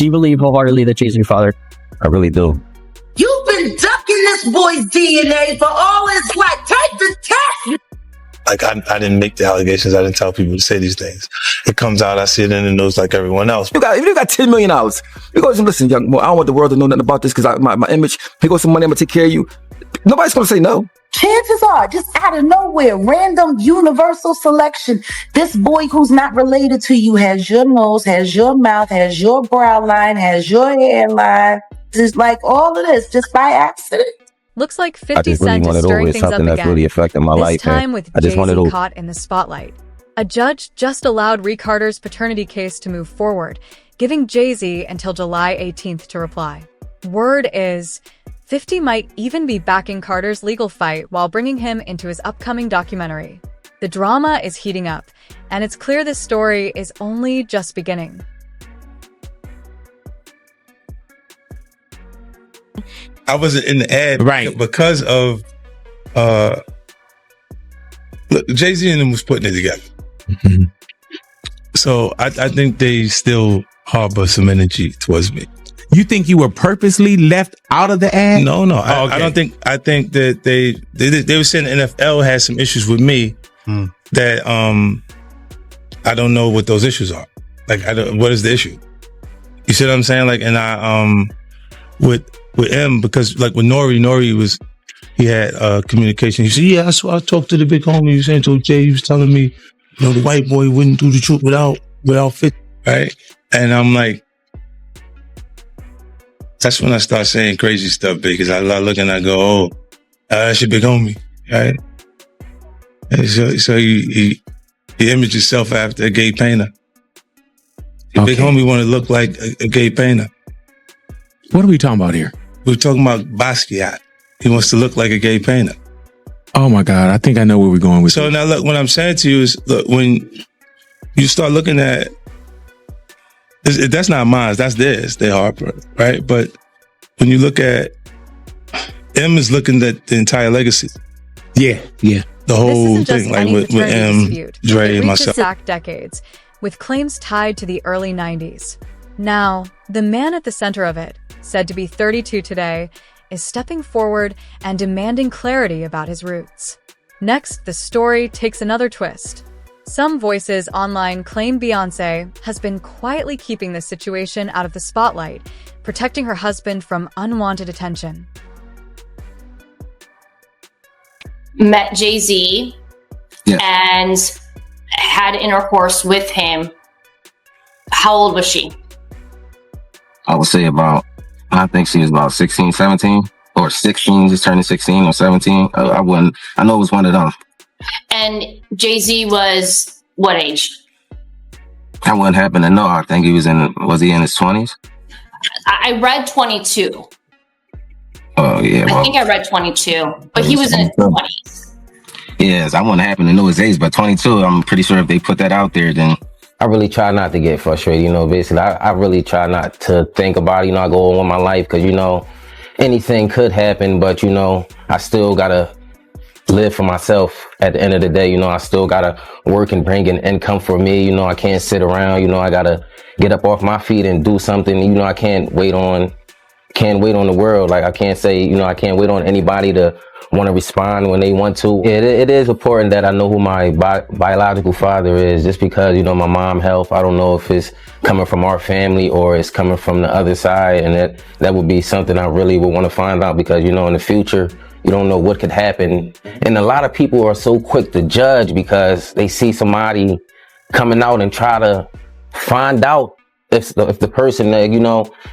Do you believe wholeheartedly that Jay's your father? I really do. You've been ducking this boy's DNA for all his life. Take the test. Like, I didn't make the allegations. I didn't tell people to say these things. It comes out, I see it in the news like everyone else. If you got $10 million, he goes, listen, young boy, I don't want the world to know nothing about this because my image, here goes some money, I'm going to take care of you. Nobody's going to say no. Chances are, just out of nowhere, random universal selection, this boy who's not related to you has your nose, has your mouth, has your brow line, has your hairline. Just like all of this, just by accident. Looks like 50 Cent is stirring things up again. That's really affecting my life. This time with Jay-Z caught in the spotlight. A judge just allowed Rymir Carter's paternity case to move forward, giving Jay-Z until July 18th to reply. Word is 50 might even be backing Carter's legal fight while bringing him into his upcoming documentary. The drama is heating up, and it's clear this story is only just beginning. I wasn't in the ad because of look, Jay-Z and them was putting it together. Mm-hmm. So I think they still harbor some energy towards me. You think you were purposely left out of the ad? No. I don't think. I think that they were saying the NFL has some issues with me that I don't know what those issues are. Like, what is the issue? You see what I'm saying? Like, and I with M, because like with Nori he had communication. He said, yeah, I talked to the big homie. He was saying to Jay, he was telling me, you know, the white boy wouldn't do the truth without fit, right? And I'm like, that's when I start saying crazy stuff, because I look and I go, oh, that's your big homie, right? And so he imaged himself after a gay painter. The big homie want to look like a gay painter. What are we talking about here? We're talking about Basquiat. He wants to look like a gay painter. Oh my God, I think I know where we're going with this. So now look, what I'm saying to you is, look, when you start looking at, that's not mine, that's theirs, they Harper, right? But when you look at, M is looking at the entire legacy. Yeah. The whole thing, like with M, Dre, and myself. Back decades, with claims tied to the early 90s. Now, the man at the center of it, said to be 32 today, is stepping forward and demanding clarity about his roots. Next, the story takes another twist. Some voices online claim Beyoncé has been quietly keeping this situation out of the spotlight, protecting her husband from unwanted attention. Met Jay-Z and had intercourse with him. How old was she? I would say I think she was about 16, 17, or 16, just turning 16 or 17. I know it was one of them. And Jay-Z was what age? I wouldn't happen to know. I think he was in his 20s? I read 22. Oh, yeah. I think I read 22, but he was in his 20s. Yes, I wouldn't happen to know his age, but 22, I'm pretty sure if they put that out there, then... I really try not to get frustrated, basically. I really try not to think about it, I go on with my life because, anything could happen, but, I still gotta live for myself at the end of the day. I still gotta work and bring in income for me. I can't sit around, I gotta get up off my feet and do something. I can't wait on the world. Like, I can't say, I can't wait on anybody to want to respond when they want to. It is important that I know who my biological father is, just because, my mom's health, I don't know if it's coming from our family or it's coming from the other side. And that would be something I really would want to find out, because, in the future, you don't know what could happen. And a lot of people are so quick to judge because they see somebody coming out and try to find out if the person,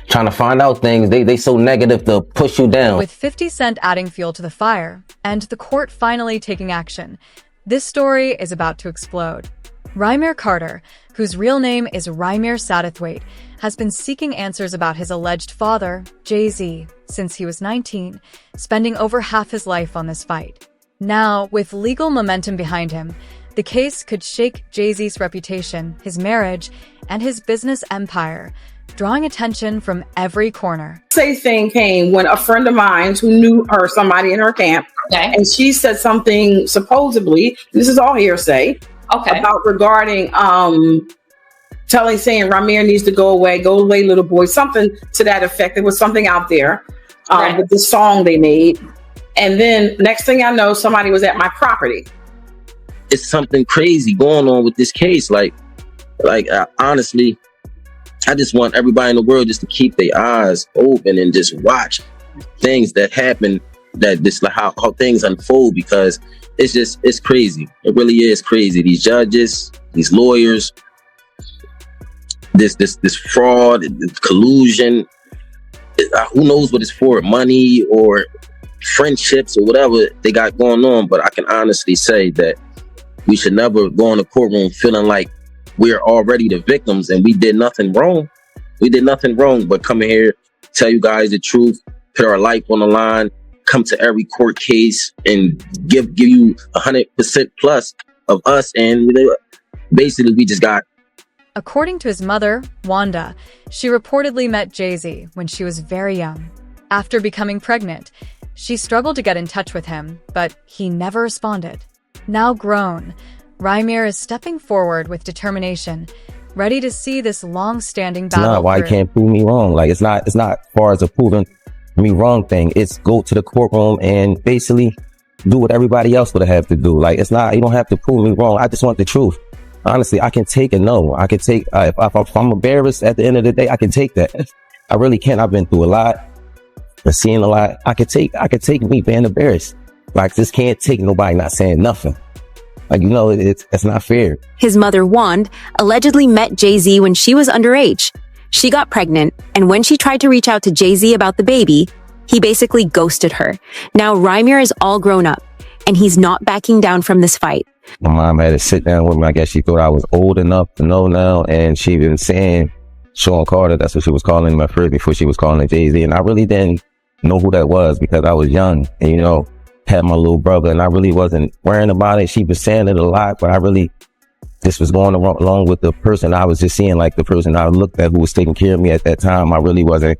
trying to find out things, they so negative to push you down. With 50 Cent adding fuel to the fire and the court finally taking action, this story is about to explode. Rymir Carter, whose real name is Rymir Satterthwaite, has been seeking answers about his alleged father, Jay-Z, since he was 19, spending over half his life on this fight. Now, with legal momentum behind him, the case could shake Jay-Z's reputation, his marriage, and his business empire, drawing attention from every corner. Same thing came when a friend of mine who knew her, somebody in her camp, and she said something, supposedly, this is all hearsay, about regarding saying Rymir needs to go away, little boy, something to that effect. There was something out there with the song they made. And then next thing I know, somebody was at my property. It's something crazy going on with this case. Honestly, I just want everybody in the world just to keep their eyes open and just watch things that happen, that this how things unfold, because it's crazy. It really is crazy. These judges, these lawyers, this fraud, collusion, who knows what it's for, money or friendships or whatever they got going on. But I can honestly say that we should never go in the courtroom feeling like we're already the victims and we did nothing wrong. We did nothing wrong but come in here, tell you guys the truth, put our life on the line, come to every court case and give you 100% plus of us. And basically we just got. According to his mother, Wanda, she reportedly met Jay-Z when she was very young. After becoming pregnant, she struggled to get in touch with him, but he never responded. Now grown, Rymir is stepping forward with determination, ready to see this long-standing battle. It's not why you can't prove me wrong. Like it's not as far as a proving me wrong thing. It's go to the courtroom and basically do what everybody else would have to do. Like it's not, you don't have to prove me wrong. I just want the truth. Honestly, I can take a no. I can take, if I'm embarrassed at the end of the day, I can take that. I really can. I've been through a lot. I've seen a lot. I could take me being embarrassed. Like just can't take nobody not saying nothing. Like, it's not fair. His mother, Wanda, allegedly met Jay-Z when she was underage. She got pregnant, and when she tried to reach out to Jay-Z about the baby, he basically ghosted her. Now Rymir is all grown up, and he's not backing down from this fight. My mom had to sit down with me. I guess she thought I was old enough to know now, and she been saying Sean Carter, that's what she was calling him at first before she was calling him Jay-Z, and I really didn't know who that was because I was young, and had my little brother, and I really wasn't worrying about it. She was saying it a lot, but I really just was going along with the person I was just seeing, like the person I looked at who was taking care of me at that time. I really wasn't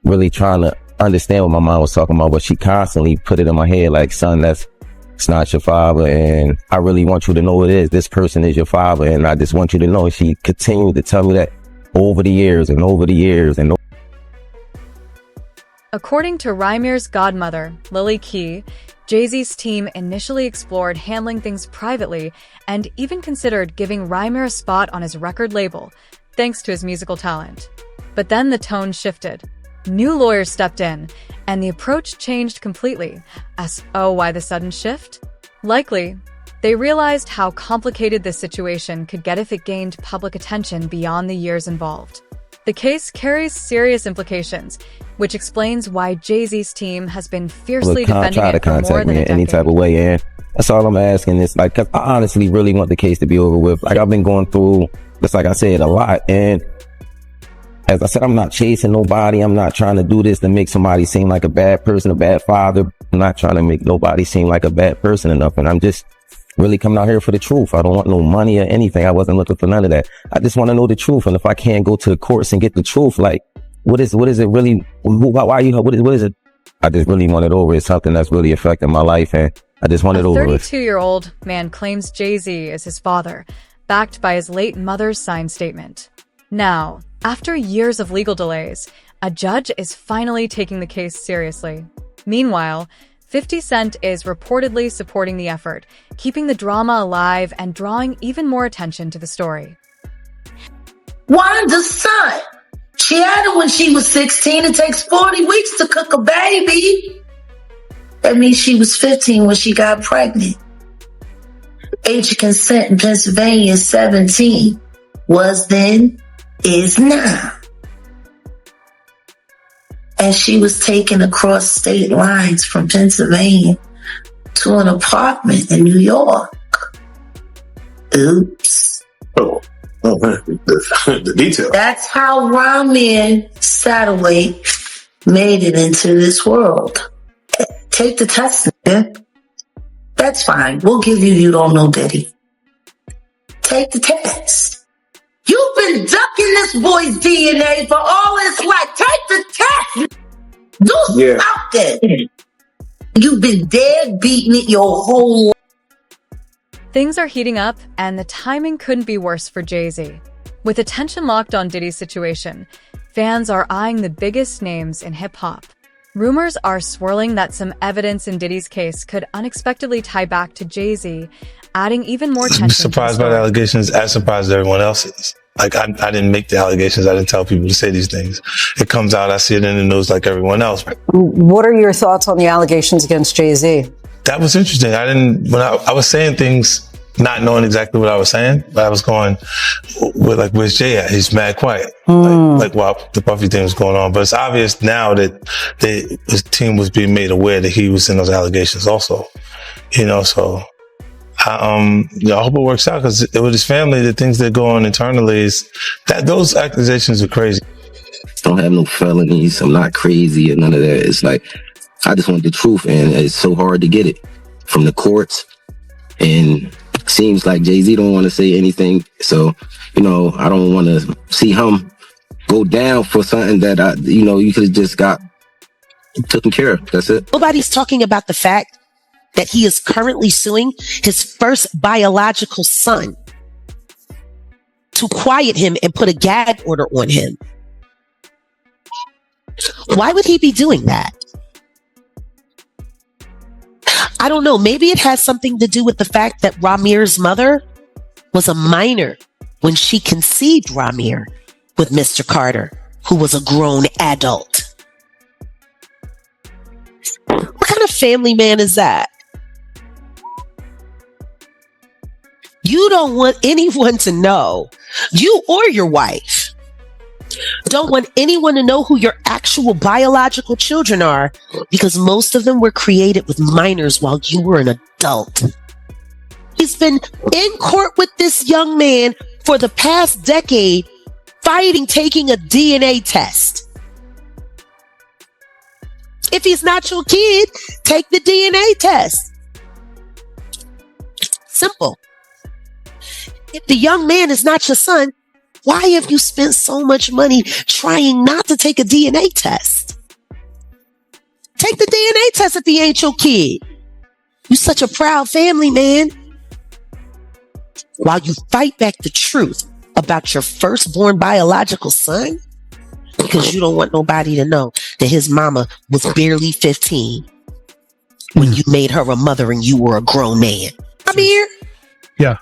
really trying to understand what my mom was talking about, but she constantly put it in my head like, son, it's not your father, and I really want you to know it is. This person is your father, and I just want you to know. She continued to tell me that over the years and over the years. And according to Rymir's godmother, Lily Key, Jay-Z's team initially explored handling things privately and even considered giving Rymir a spot on his record label, thanks to his musical talent. But then the tone shifted. New lawyers stepped in, and the approach changed completely. Why the sudden shift? Likely, they realized how complicated this situation could get if it gained public attention beyond the years involved. The case carries serious implications, which explains why Jay-Z's team has been fiercely defending it for more than a decade. Any type of way, and that's all I'm asking. Is like, cause I honestly really want the case to be over with. Like I've been going through, just like I said, a lot, and as I said, I'm not chasing nobody. I'm not trying to do this to make somebody seem like a bad person, a bad father. I'm not trying to make nobody seem like a bad person or nothing. I'm just really coming out here for the truth. I don't want no money or anything. I wasn't looking for none of that. I just want to know the truth. And if I can't go to the courts and get the truth, like, what is it really? What is it? I just really want it over. It's something that's really affecting my life, and I just want it over. A 32-year-old man claims Jay-Z is his father, backed by his late mother's signed statement. Now, after years of legal delays, a judge is finally taking the case seriously. Meanwhile, 50 Cent is reportedly supporting the effort, keeping the drama alive and drawing even more attention to the story. Wanda's son. She had it when she was 16. It takes 40 weeks to cook a baby. That means she was 15 when she got pregnant. Age of consent in Pennsylvania is 17. Was then, is now. And she was taken across state lines from Pennsylvania to an apartment in New York. Oops. Oh, the detail. That's how Rymir Satterthwaite made it into this world. Take the test, nigga. That's fine. We'll give you don't know Diddy. Take the test. You've been ducking this boy's DNA for all his life. Take the test. Do something. You've been dead beating it your whole life. Things are heating up, and the timing couldn't be worse for Jay-Z. With attention locked on Diddy's situation, fans are eyeing the biggest names in hip-hop. Rumors are swirling that some evidence in Diddy's case could unexpectedly tie back to Jay-Z, adding even more tension. I'm surprised by the allegations, as surprised as everyone else is. Like, I didn't make the allegations. I didn't tell people to say these things. It comes out, I see it in the news like everyone else. What are your thoughts on the allegations against Jay-Z? That was interesting. When I was saying things, not knowing exactly what I was saying, but I was going, where's Jay at? He's mad quiet. Like while the Puffy thing was going on. But it's obvious now that his team was being made aware that he was in those allegations also. So I hope it works out, because with his family, the things that go on internally is that those accusations are crazy. I don't have no felonies. I'm not crazy or none of that. It's like, I just want the truth, and it's so hard to get it from the courts. And seems like Jay-Z don't want to say anything. So, I don't want to see him go down for something that, you could have just got taken care of. That's it. Nobody's talking about the fact that he is currently suing his first biological son to quiet him and put a gag order on him. Why would he be doing that? I don't know. Maybe it has something to do with the fact that Rymir's mother was a minor when she conceived Rymir with Mr. Carter, who was a grown adult. What kind of family man is that? You don't want anyone to know, you or your wife, don't want anyone to know who your actual biological children are, because most of them were created with minors while you were an adult. He's been in court with this young man for the past decade, fighting taking a DNA test. If he's not your kid, take the DNA test. Simple. If the young man is not your son, why have you spent so much money trying not to take a DNA test? Take the DNA test if he ain't your kid. You such a proud family, man. While you fight back the truth about your firstborn biological son, because you don't want nobody to know that his mama was barely 15 when you made her a mother and you were a grown man. I'm here. Yeah.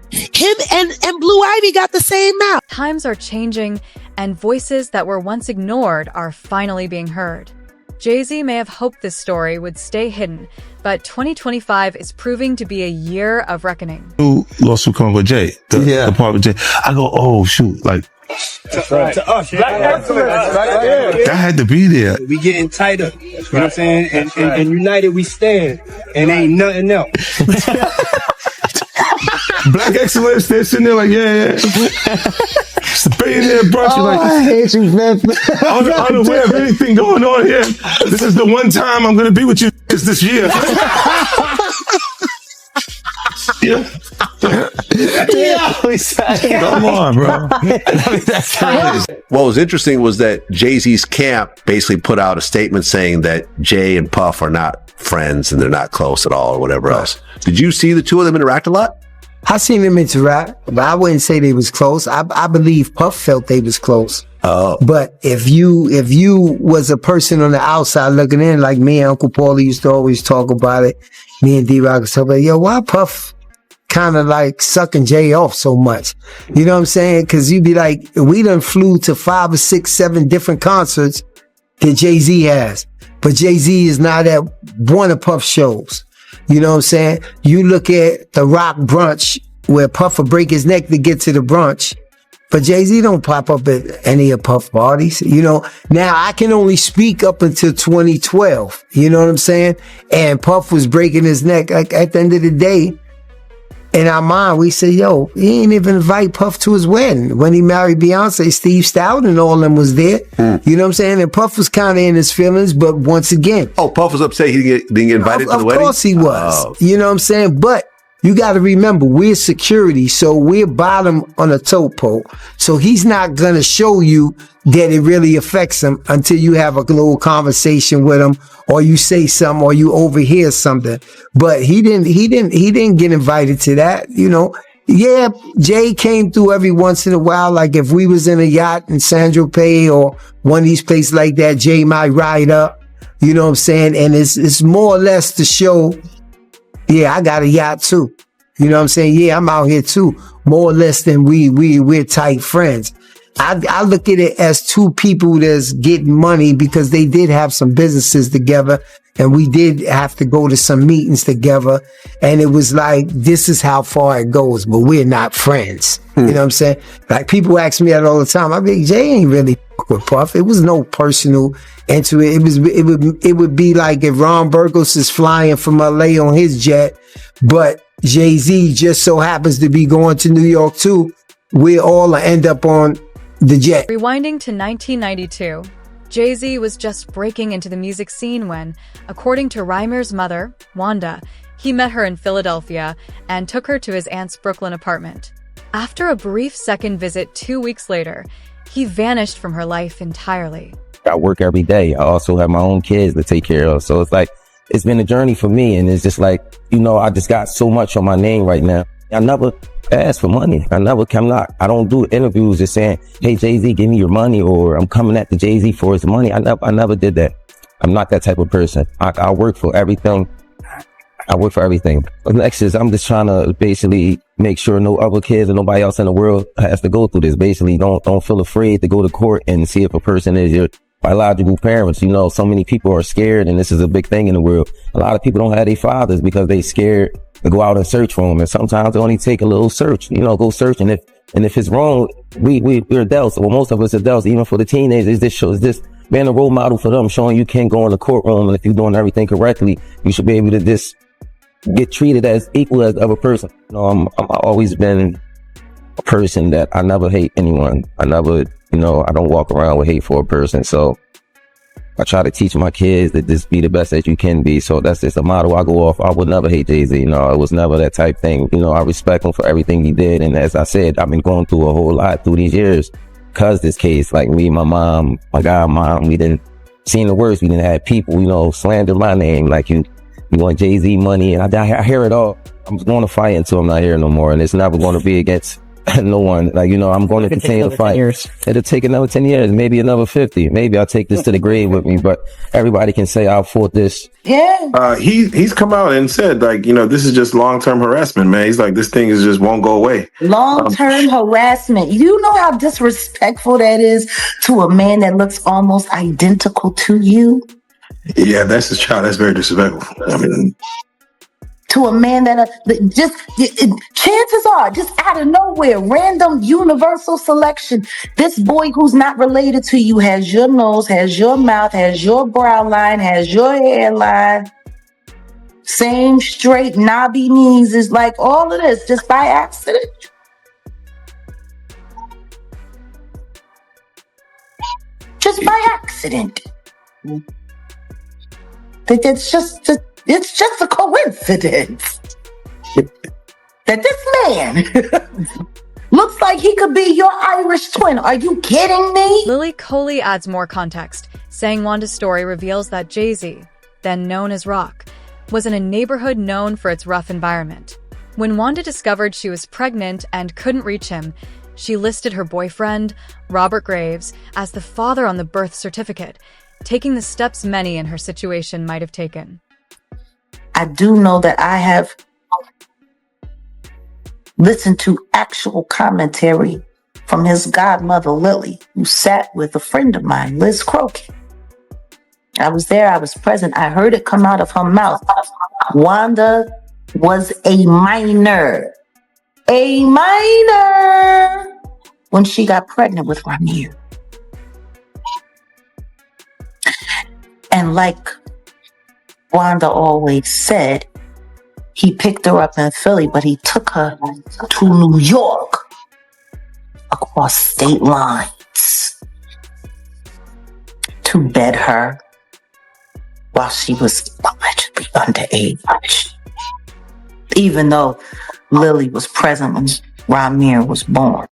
Him and Blue Ivy got the same mouth. Times are changing, and voices that were once ignored are finally being heard. Jay-Z may have hoped this story would stay hidden, but 2025 is proving to be a year of reckoning. New lawsuit coming with Jay, the part with Jay. I go, oh shoot, like That's right. To us, Black excellence. that had to be there. We getting tighter. You know what I'm saying? And united we stand, and ain't nothing else. Black excellence, they're sitting there like, yeah. It's a billionaire brunch. You're like, I hate you, man. unaware of anything going on here. This is the one time I'm going to be with you this year. Come on, bro. What was interesting was that Jay-Z's camp basically put out a statement saying that Jay and Puff are not friends and they're not close at all or whatever else. Did you see the two of them interact a lot? I seen them interact, but I wouldn't say they was close. I believe Puff felt they was close. Oh. But if you was a person on the outside looking in, like me and Uncle Paulie used to always talk about it, me and D-Rock would talk about, yo, why Puff kind of like sucking Jay off so much? You know what I'm saying? Cause you'd be like, we done flew to 5 or 6, 7 different concerts that Jay-Z has, but Jay-Z is not at one of Puff's shows. You know what I'm saying? You look at the Rock brunch where Puff will break his neck to get to the brunch, but Jay-Z don't pop up at any of Puff parties. You know, now I can only speak up until 2012. You know what I'm saying? And Puff was breaking his neck. Like at the end of the day, in our mind, we say, yo, he ain't even invite Puff to his wedding. When he married Beyoncé, Steve Stout and all of them was there. You know what I'm saying? And Puff was kind of in his feelings, but once again. Oh, Puff was upset he didn't get invited to the wedding? Of course he was. Oh. You know what I'm saying? But you got to remember, we're security, so we're bottom on a tote pole. So he's not going to show you that it really affects him until you have a little conversation with him, or you say something, or you overhear something. But he didn't get invited to that, you know. Yeah, Jay came through every once in a while. Like if we was in a yacht in San Tropez or one of these places like that, Jay might ride up. You know what I'm saying? And it's more or less to show, yeah, I got a yacht too. You know what I'm saying? Yeah, I'm out here too. More or less than we're tight friends. I look at it as two people that's getting money because they did have some businesses together and we did have to go to some meetings together. And it was like, this is how far it goes, but we're not friends. You know what I'm saying? Like people ask me that all the time. I mean, Jay ain't really with Puff. It was no personal into it. It would be like if Ron Burgos is flying from LA on his jet, but Jay-Z just so happens to be going to New York too. We all end up on the jet. Rewinding to 1992, Jay-Z was just breaking into the music scene when, according to Rymir's mother, Wanda, he met her in Philadelphia and took her to his aunt's Brooklyn apartment. After a brief second visit 2 weeks later, he vanished from her life entirely. I work every day. I also have my own kids to take care of. So it's like, it's been a journey for me. And it's just like, you know, I just got so much on my name right now. I never ask for money. I don't do interviews just saying, hey, Jay-Z, give me your money, or I'm coming at the Jay-Z for his money. I never did that. I'm not that type of person. I work for everything. The next is I'm just trying to basically make sure no other kids or nobody else in the world has to go through this. Basically, don't feel afraid to go to court and see if a person is your biological parents. You know, so many people are scared, and this is a big thing in the world. A lot of people don't have their fathers because they scared to go out and search for them. And sometimes it only take a little search, you know, go search. And if it's wrong, we're adults. Well, most of us adults, even for the teenagers, this being a role model for them, showing you can go in the courtroom. And if you're doing everything correctly, you should be able to just get treated as equal as the other person. You know, I've always been a person that I never hate anyone. I don't walk around with hate for a person. So I try to teach my kids that just be the best that you can be. So that's just a motto I go off. I would never hate Jay-Z. You know, it was never that type thing. You know, I respect him for everything he did. And as I said, I've been going through a whole lot through these years because this case, like me, my mom, my godmom, we didn't seen the worst. We didn't have people, you know, slander my name. Like you want Jay-Z money. And I hear it all. I'm going to fight until I'm not here no more. And it's never going to be against no one. Like, you know, I'm going to continue to fight. It'll take another 10 years, maybe another 50. Maybe I'll take this to the grave with me, but everybody can say I fought this. Yeah. He's come out and said, like, you know, this is just long-term harassment, man. He's like, this thing is just won't go away. Long-term harassment. You know how disrespectful that is to a man that looks almost identical to you? Yeah, that's his child. That's very disrespectful. I mean, to a man that chances are, just out of nowhere, random universal selection, this boy who's not related to you has your nose, has your mouth, has your brow line, has your hairline, same straight knobby knees, is like all of this just by accident. Just by accident. It's just a coincidence that this man looks like he could be your Irish twin. Are you kidding me? Lily Coley adds more context, saying Wanda's story reveals that Jay-Z, then known as Rock, was in a neighborhood known for its rough environment. When Wanda discovered she was pregnant and couldn't reach him, she listed her boyfriend, Robert Graves, as the father on the birth certificate, taking the steps many in her situation might have taken. I do know that I have listened to actual commentary from his godmother, Lily, who sat with a friend of mine, Liz Crokin. I was there, I was present. I heard it come out of her mouth. Wanda was a minor when she got pregnant with Rymir. And like Wanda always said, he picked her up in Philly, but he took her to New York across state lines to bed her while she was allegedly underage. Even though Lily was present when Rymir was born.